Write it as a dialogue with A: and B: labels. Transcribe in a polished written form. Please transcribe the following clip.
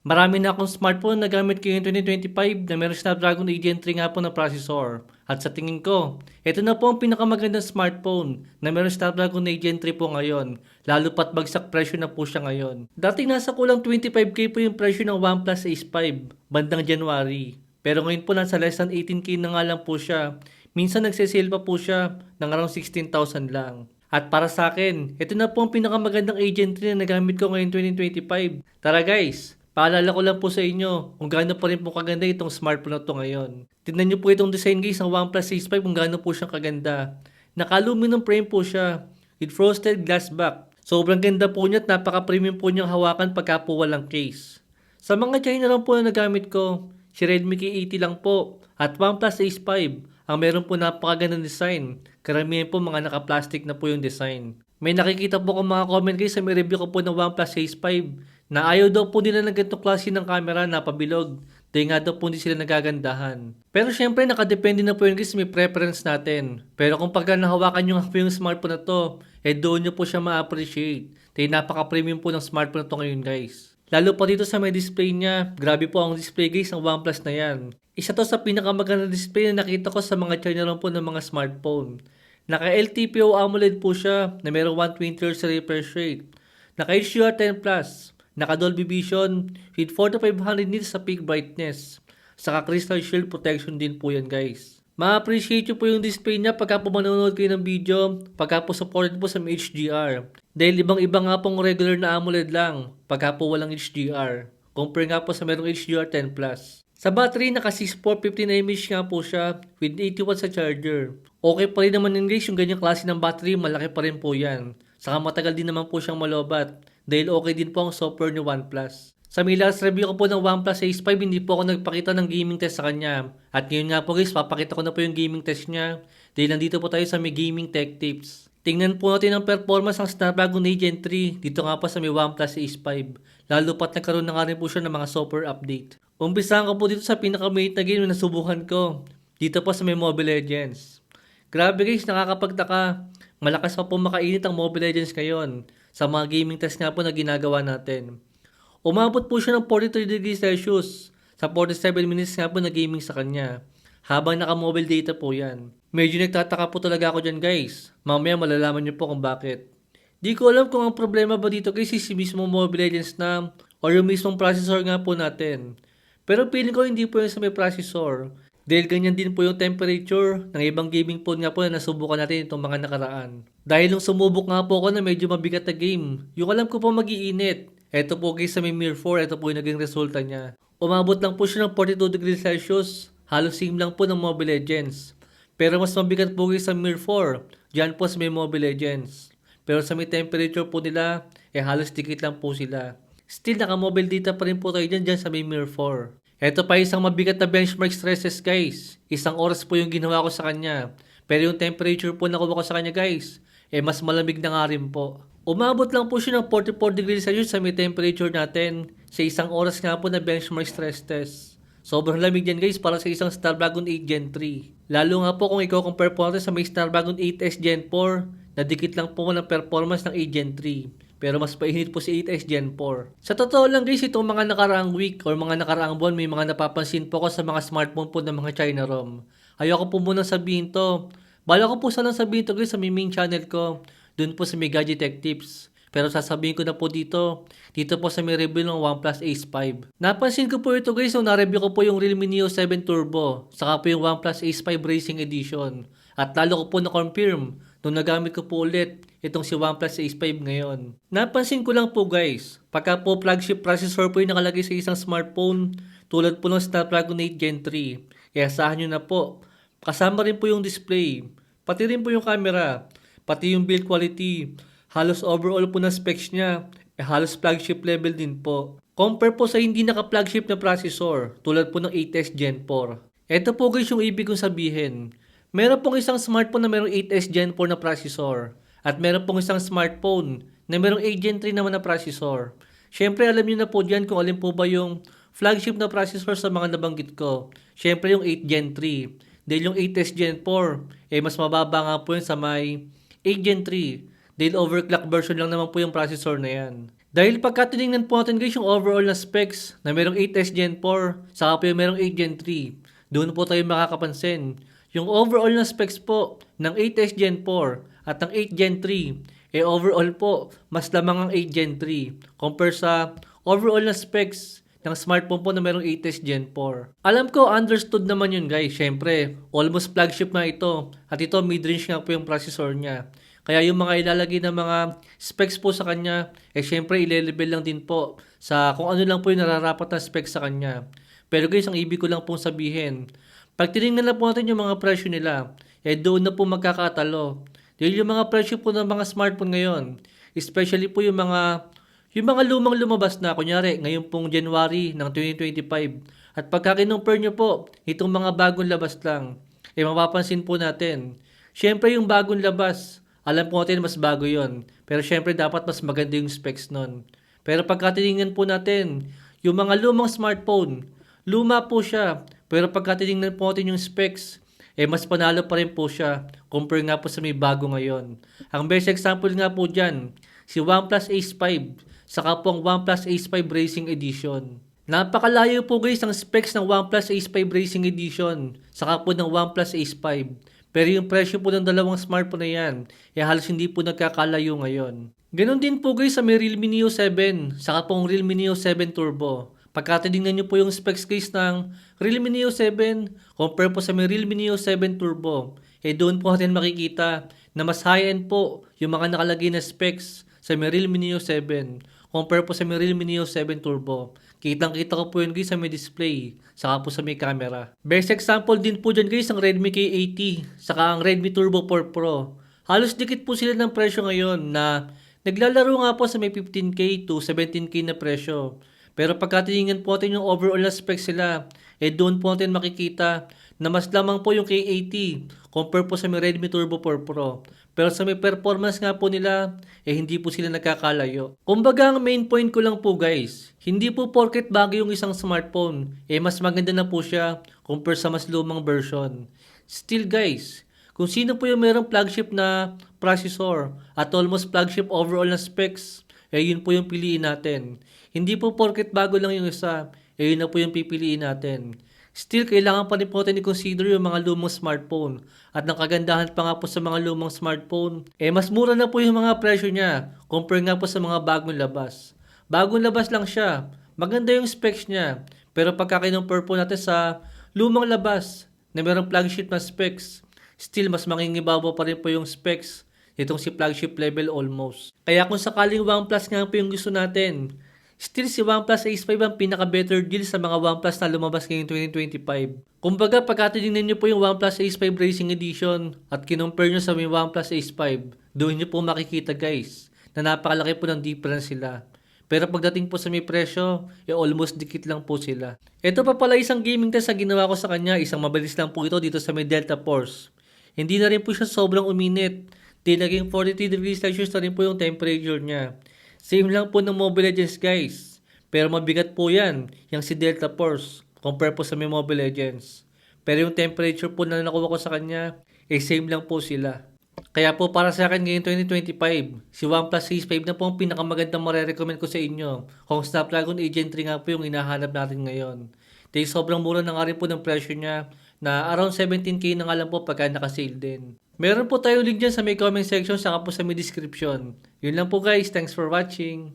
A: Marami na akong smartphone na gamit ko yung 2025 na meron Snapdragon 8 Gen 3 nga po na processor. At sa tingin ko, ito na po ang pinakamagandang smartphone na meron Snapdragon 8 Gen 3 po ngayon. Lalo pat bagsak presyo na po siya ngayon. Dating nasa kulang 25k po yung presyo ng OnePlus Ace 5 bandang January. Pero ngayon po nasa less than 18k na nga lang po siya. Minsan nagsisale pa po siya ng around 16,000 lang. At para sa akin, ito na po ang pinakamagandang agent na nagamit ko ngayon 2025. Tara guys, paalala ko lang po sa inyo kung gaano pa rin po kaganda itong smartphone na to ngayon. Tignan nyo po itong design guys ng OnePlus Ace 5 kung gaano po siyang kaganda. Naka-aluminum frame po siya with frosted glass back. Sobrang ganda po niya at napaka-premium po niyang hawakan pagka po walang case. Sa mga China lang po na nagamit ko, si Redmi K80 lang po at OnePlus Ace 5 ang meron po napakagandang design. Karamihan po mga naka-plastic na po yung design. May nakikita po akong mga comment guys sa may review ko po ng OnePlus Ace 5 na ayaw daw po nila ng ganitong klase ng camera na pabilog. Dahil nga daw po hindi sila nagagandahan. Pero syempre nakadepende na po yun guys sa may preference natin. Pero kung pagka nahawakan nyo nga po yung smartphone na to, doon nyo po siya ma-appreciate. Dahil napaka-premium po ng smartphone na to ngayon guys. Lalo pa dito sa may display niya, grabe po ang display guys ng OnePlus na yan. Isa to sa pinakamagandang display na nakita ko sa mga China lang po ng mga smartphone. Naka LTPO AMOLED po siya na mayroong 120Hz refresh rate. Naka HDR10+, naka Dolby Vision with 4 to 500 nits sa peak brightness. Saka crystal shield protection din po yan guys. Ma-appreciate nyo po yung display niya pagka po manonood kayo ng video, pagka po supported po sa HDR. Dahil ibang-iba nga pong regular na AMOLED lang pagka po walang HDR. Compare nga po sa merong HDR10+. Sa battery, naka 6450 mAh nga po siya with 80 watts sa charger. Okay pa rin naman yun guys, yung ganyang klase ng battery, malaki pa rin po yan. Saka matagal din naman po siyang malobat dahil okay din po ang software ni OnePlus. Sa may last review ko po ng OnePlus Ace 5, hindi po ako nagpakita ng gaming test sa kanya. At ngayon nga po guys, papakita ko na po yung gaming test niya dahil nandito po tayo sa may gaming tech tips. Tingnan po natin ang performance ng Snapdragon 8 Gen 3 dito nga po sa may OnePlus Ace 5. Lalo pat nagkaroon na nga rin po siya ng mga software update. Umpisahan ko po dito sa pinakamaliit na game na nasubukan ko. Dito po sa may Mobile Legends. Grabe guys, nakakapagtaka. Malakas pa po makainit ang Mobile Legends ngayon sa mga gaming test nga po na ginagawa natin. Umabot po siya ng 43 degrees Celsius sa 47 minutes nga po na gaming sa kanya. Habang naka-mobile data po yan. Medyo nagtataka po talaga ako dyan guys. Mamaya malalaman niyo po kung bakit. Di ko alam kung ang problema ba dito guys is mismo Mobile Legends na o yung mismong processor nga po natin. Pero feeling ko hindi po yung sa may processor. Dahil ganyan din po yung temperature ng ibang gaming phone nga po na nasubukan natin itong mga nakaraan. Dahil nung sumubok nga po ako na medyo mabigat na game, yung alam ko po mag-iinit. Eto po guys sa may Mir 4, ito po yung naging resulta niya. Umabot lang po siya ng 42 degrees Celsius, halos same lang po ng Mobile Legends. Pero mas mabigat po guys sa Mir 4, dyan po sa may Mobile Legends. Pero sa may temperature po nila, halos dikit lang po sila. Still naka-mobile data pa rin po tayo dyan sa may Mir 4. Ito pa isang mabigat na benchmark stress test guys. Isang oras po yung ginawa ko sa kanya. Pero yung temperature po nakuha ko sa kanya guys, mas malamig na nga rin po. Umabot lang po siya ng 44 degrees Celsius sa may temperature natin sa isang oras nga po na benchmark stress test. Sobrang lamig yan guys para sa isang Snapdragon 8 Gen 3. Lalo nga po kung i-compare po natin sa may Snapdragon 8S Gen 4 na dikit lang po ng performance ng 8 Gen 3. Pero mas painit po si 8S Gen 4. Sa totoo lang guys, itong mga nakaraang week or mga nakaraang buwan, may mga napapansin po ko sa mga smartphone po ng mga China ROM. Ayoko po munang sabihin to. Bala ko po sanang sabihin to guys sa main channel ko. Doon po sa may Gadget Tech Tips. Pero sasabihin ko na po dito po sa may review ng OnePlus Ace 5. Napansin ko po ito guys nung na-review ko po yung Realme Neo 7 Turbo, saka po yung OnePlus Ace 5 Racing Edition. At lalo ko po na-confirm nung nagamit ko po ulit itong si OnePlus Ace 5 ngayon. Napansin ko lang po guys, pagka po flagship processor po yung nakalagay sa isang smartphone, tulad po ng Snapdragon 8 Gen 3, asahan nyo na po, kasama rin po yung display, pati rin po yung camera, pati yung build quality, halos overall po na specs niya, halos flagship level din po. Compare po sa hindi naka-flagship na processor, tulad po ng 8S Gen 4. Ito po guys yung ibig kong sabihin. Meron pong isang smartphone na merong 8S Gen 4 na processor, at meron pong isang smartphone na merong 8 Gen 3 naman na processor. Siyempre alam niyo na po dyan kung alin po ba yung flagship na processor sa mga nabanggit ko. Siyempre yung 8 Gen 3. Dahil yung 8S Gen 4, mas mababa nga po yun sa may 8 Gen 3. Dahil overclock version lang naman po yung processor na yan. Dahil pagka tinignan po natin guys yung overall na specs na merong 8S Gen 4, saka po yung merong 8 Gen 3, doon po tayo makakapansin. Yung overall na specs po ng 8S Gen 4 at ng 8 Gen 3, overall po, mas lamang ang 8 Gen 3 compare sa overall na specs ng smartphone po na merong 8S Gen 4. Alam ko, understood naman yun guys. Syempre, almost flagship na ito. At ito, mid-range nga po yung processor niya. Kaya yung mga ilalagay na mga specs po sa kanya, syempre ile-level lang din po sa kung ano lang po yung nararapat na specs sa kanya. Pero guys, ang ibig ko lang pong sabihin, pag tinignan na po natin yung mga presyo nila, doon na po magkakatalo. Dahil yung mga presyo po ng mga smartphone ngayon, especially po yung mga lumang lumabas na, kunyari, ngayon pong January ng 2025, at pagka kinumpare nyo po, itong mga bagong labas lang, mapapansin po natin, syempre yung bagong labas, alam po natin mas bago yon. Pero syempre dapat mas maganda yung specs nun. Pero pagka tinignan po natin, yung mga lumang smartphone, luma po siya. Pero pagka tinignan po natin yung specs, mas panalo pa rin po siya compare nga po sa may bago ngayon. Ang best example nga po dyan, si OnePlus Ace 5, saka po ang OnePlus Ace 5 Racing Edition. Napakalayo po guys ang specs ng OnePlus Ace 5 Racing Edition, saka po ng OnePlus Ace 5. Pero yung presyo po ng dalawang smartphone na yan, halos hindi po nagkakalayo ngayon. Ganon din po guys sa may Realme Neo 7, saka pong Realme Neo 7 Turbo. Pagka tinignan nyo po yung specs guys ng Realme Neo 7, compare po sa may Realme Neo 7 Turbo, doon po natin makikita na mas high-end po yung mga nakalagay na specs sa may Realme Neo 7, compare po sa may Realme Neo 7 Turbo. Kitang-kita ko po yun guys sa may display, saka po sa may camera. Best example din po dyan guys ang Redmi K80, saka ang Redmi Turbo 4 Pro. Halos dikit po sila ng presyo ngayon na naglalaro nga po sa may 15K to 17K na presyo. Pero pagka tinignan po natin yung overall na specs sila, doon po natin makikita na mas lamang po yung K80 compare po sa may Redmi Turbo 4 Pro. Pero sa may performance nga po nila, hindi po sila nagkakalayo. Kumbaga ang main point ko lang po guys, hindi po porket bago yung isang smartphone, mas maganda na po siya compare sa mas lumang version. Still guys, kung sino po yung merong flagship na processor at almost flagship overall na specs, yun po yung piliin natin. Hindi po porket bago lang yung isa, yun na po yung pipiliin natin. Still, kailangan pa rin po natin i-consider yung mga lumang smartphone. At ang kagandahan pa nga po sa mga lumang smartphone, mas mura na po yung mga presyo niya compare nga po sa mga bagong labas. Bagong labas lang siya, maganda yung specs niya. Pero pagka kinumpare po natin sa lumang labas na merong flagship na specs, still mas mangingibabaw pa rin po yung specs itong si flagship level almost. Kaya kung sakaling OnePlus nga po yung gusto natin, still si OnePlus Ace 5 ang pinaka-better deal sa mga OnePlus na lumabas ngayong 2025. Kumbaga, pagka tinignan nyo po yung OnePlus Ace 5 Racing Edition at kinumpare nyo sa may OnePlus Ace 5, doon nyo po makikita guys na napakalaki po ng difference sila. Pero pagdating po sa may presyo, almost dikit lang po sila. Ito pa pala isang gaming test na ginawa ko sa kanya. Isang mabilis lang po ito dito sa may Delta Force. Hindi na rin po siya sobrang uminit. Naging 43 degrees Celsius na rin po yung temperature niya. Same lang po ng Mobile Legends guys. Pero mabigat po yan, yung si Delta Force, compare po sa may Mobile Legends. Pero yung temperature po na nakuha ko sa kanya, same lang po sila. Kaya po para sa akin ngayong 2025, si OnePlus Ace 5 na po ang pinakamagandang marerecommend ko sa inyo. Kung Snapdragon 8 Gen 3 nga po yung hinahanap natin ngayon. Dahil sobrang mura na nga rin po ng presyo niya na around 17K na nga lang po pagka nakasale din. Meron po tayo link dyan sa may comment section saka po sa may description. Yun lang po guys, thanks for watching.